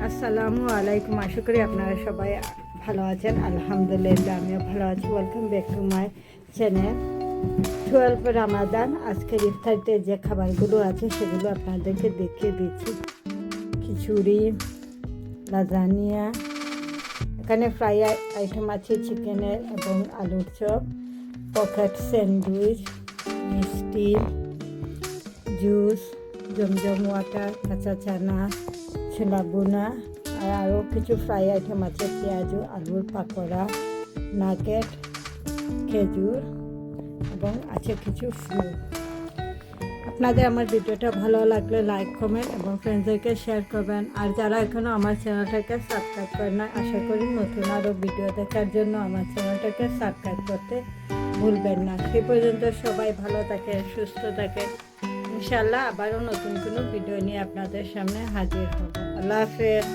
আসসালামু আলাইকুম। আশা করি আপনারা সবাই ভালো আছেন। আলহামদুলিল্লাহ আমিও ভালো আছি। Welcome back to my channel 12 Ramadan. আজকের ইফতারিতে যে খাবারগুলো আছে সেগুলো আপনাদেরকে দেখিয়ে দিচ্ছি। খিচুড়ি, লাজানিয়া, এখানে ফ্রাই আইটেম আছে চিকেনের এবং আলুর চপ, পকেট স্যান্ডউইচ, মিষ্টি, জুস, জমজম ওয়াটার, কাঁচা চানা, ছোলা বোনা, আর আরও কিছু ফ্রাই আইটেম আছে, পেঁয়াজু, আলুর পাকোড়া, নাগেট, খেজুর এবং আছে কিছু ফ্রুট। আপনাদের আমার ভিডিওটা ভালো লাগলে লাইক, কমেন্ট এবং ফ্রেন্ডসদেরকে শেয়ার করবেন। আর যারা এখনও আমার চ্যানেলটাকে সাবস্ক্রাইব করেন না, আশা করি নতুন আরও ভিডিও দেখার জন্য আমার চ্যানেলটাকে সাবস্ক্রাইব করতে ভুলবেন না। সে পর্যন্ত সবাই ভালো থাকে, সুস্থ থাকে। ইনশাল্লাহ আবারও নতুন কোনো ভিডিও নিয়ে আপনাদের সামনে হাজির হব। আল্লাহ হাফেজ।